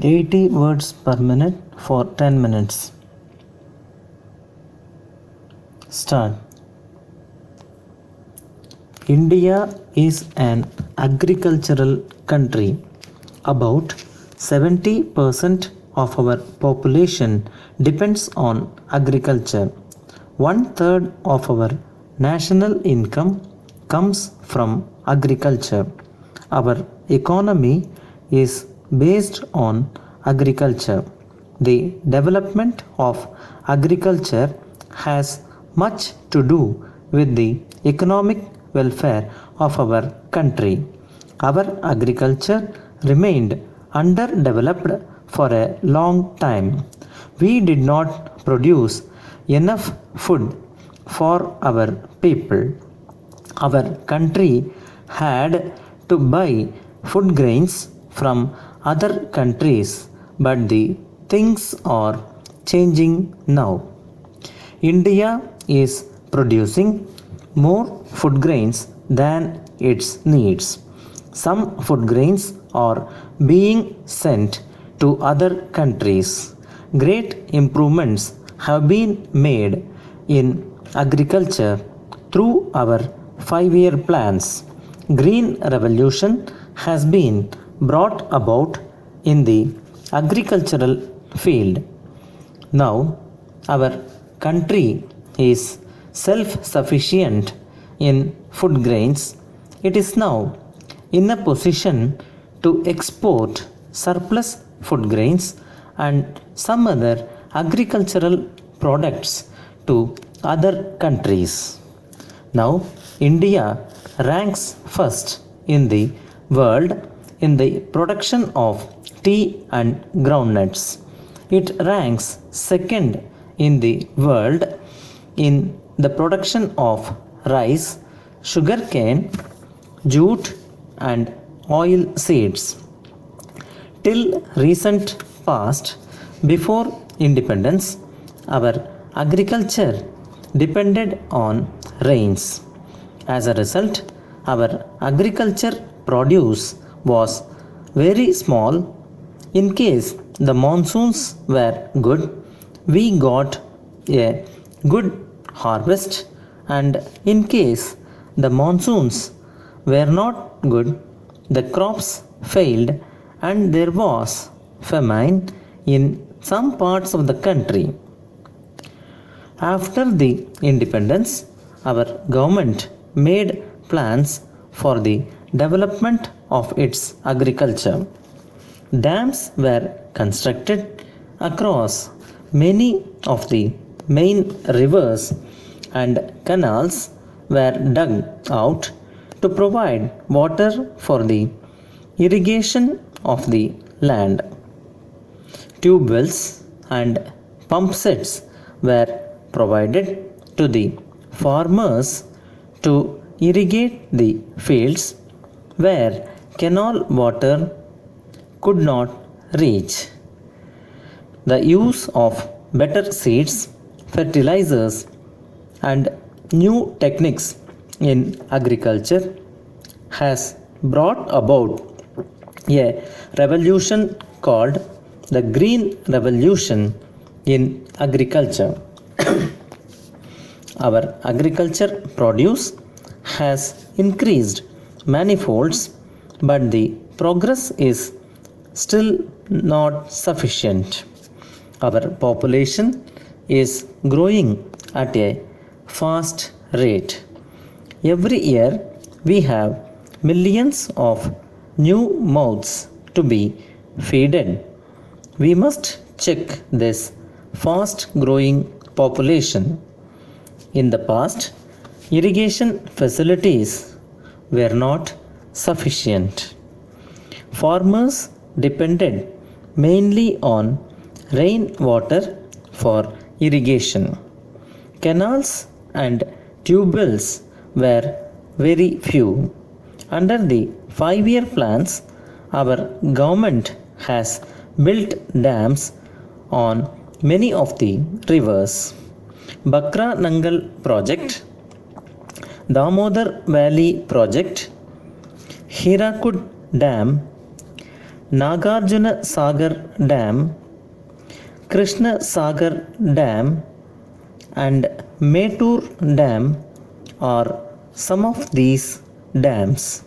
80 words per minute for 10 minutes. Start. India is an agricultural country. About 70% of our population depends on agriculture. 1/3 of our national income comes from agriculture. Our economy is based on agriculture. The development of agriculture has much to do with the economic welfare of our country. Our agriculture remained underdeveloped for a long time. We did not produce enough food for our people. Our country had to buy food grains from other countries, but the things are changing now. India is producing more food grains than its needs. Some food grains are being sent to other countries. Great improvements have been made in agriculture through our 5-year plans. Green revolution has been brought about in the agricultural field. Now our country is self-sufficient in food grains. It is now in a position to export surplus food grains and some other agricultural products to other countries. Now India ranks first in the world in the production of tea and groundnuts. It ranks second in the world in the production of rice, sugarcane, jute and oil seeds. Till recent past, before independence, our agriculture depended on rains. As a result, our agriculture produce was very small. In case the monsoons were good, we got a good harvest, and in case the monsoons were not good, the crops failed and there was famine in some parts of the country. After the independence, our government made plans for the development of its agriculture. Dams were constructed across many of the main rivers and canals were dug out to provide water for the irrigation of the land. Tube wells and pump sets were provided to the farmers to irrigate the fields where canal water could not reach. The use of better seeds, fertilizers and new techniques in agriculture has brought about a revolution called the Green Revolution in agriculture. Our agriculture produce has increased manifolds, but the progress is still not sufficient. Our population is growing at a fast rate. Every year we have millions of new mouths to be fed. We must check this fast growing population. In the past, irrigation facilities were not sufficient. Farmers depended mainly on rainwater for irrigation. Canals and tube wells were very few. Under the 5-year plans, our government has built dams on many of the rivers. Bakra Nangal project, Damodar Valley project, Hirakud Dam, Nagarjuna Sagar Dam, Krishna Sagar Dam, and Mettur Dam are some of these dams.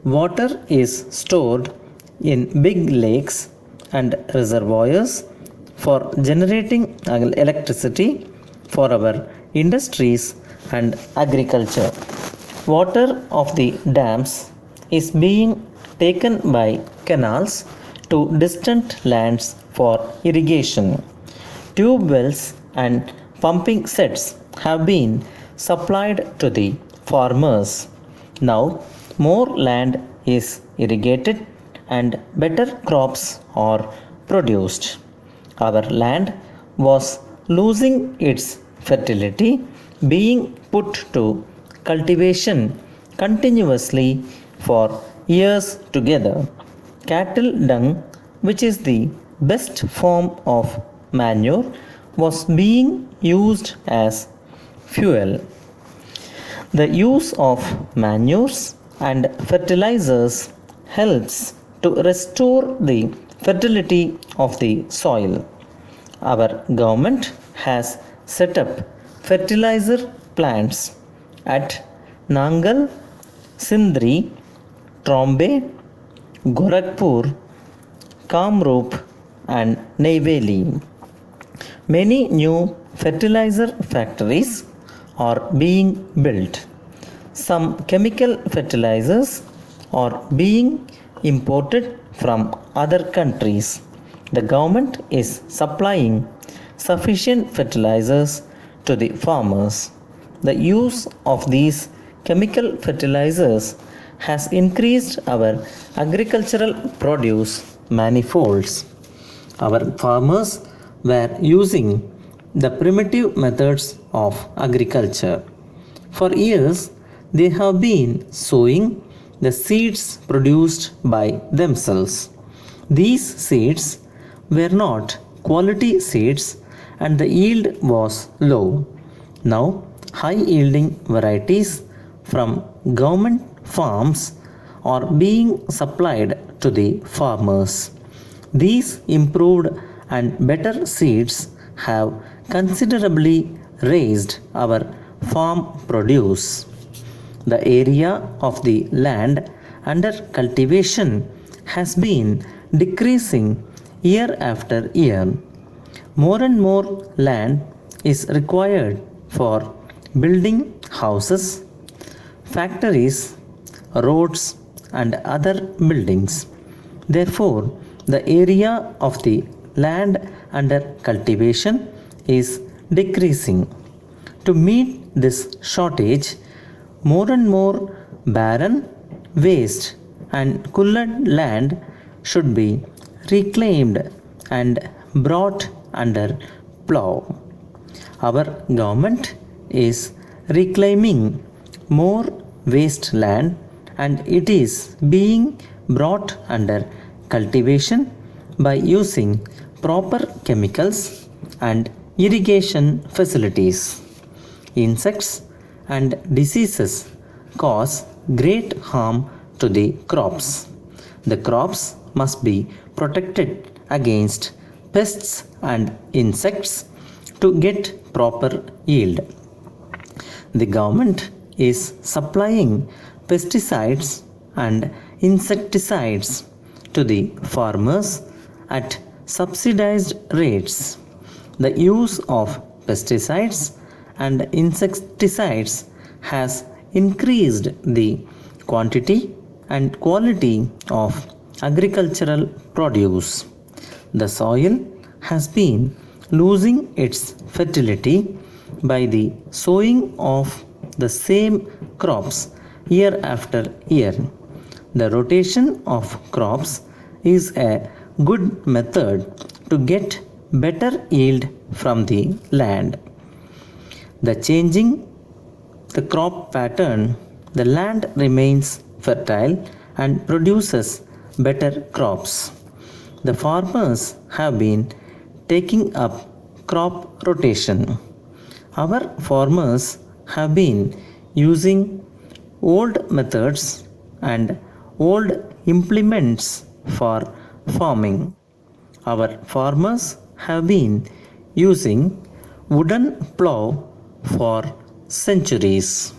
Water is stored in big lakes and reservoirs for generating electricity for our industries and agriculture. Water of the dams is being taken by canals to distant lands for irrigation. Tube wells and pumping sets have been supplied to the farmers. Now, more land is irrigated and better crops are produced. Our land was losing its fertility, being put to cultivation continuously for years together. Cattle dung, which is the best form of manure, was being used as fuel. The use of manures and fertilizers helps to restore the fertility of the soil. Our government has set up fertilizer plants at Nangal, Sindri, Trombe, Gorakhpur, Kamrup, and Neyveli. Many new fertilizer factories are being built. Some chemical fertilizers are being imported from other countries. The government is supplying sufficient fertilizers to the farmers. The use of these chemical fertilizers has increased our agricultural produce manifolds. Our farmers were using the primitive methods of agriculture. For years, they have been sowing the seeds produced by themselves. These seeds were not quality seeds and the yield was low. Now, high yielding varieties from government farms are being supplied to the farmers. These improved and better seeds have considerably raised our farm produce. The area of the land under cultivation has been decreasing year after year. More and more land is required for building houses, factories, roads, and other buildings. Therefore, the area of the land under cultivation is decreasing. To meet this shortage, more and more barren, waste, and colored land should be reclaimed and brought under plow. Our government is reclaiming more wasteland and it is being brought under cultivation by using proper chemicals and irrigation facilities. Insects and diseases cause great harm to the crops. The crops must be protected against pests and insects to get proper yield. The government is supplying pesticides and insecticides to the farmers at subsidized rates. The use of pesticides and insecticides has increased the quantity and quality of agricultural produce. The soil has been losing its fertility by the sowing of the same crops year after year. The rotation of crops is a good method to get better yield from the land. The changing the crop pattern, the land remains fertile and produces better crops. The farmers have been taking up crop rotation. Our farmers have been using old methods and old implements for farming. Our farmers have been using wooden plow for centuries.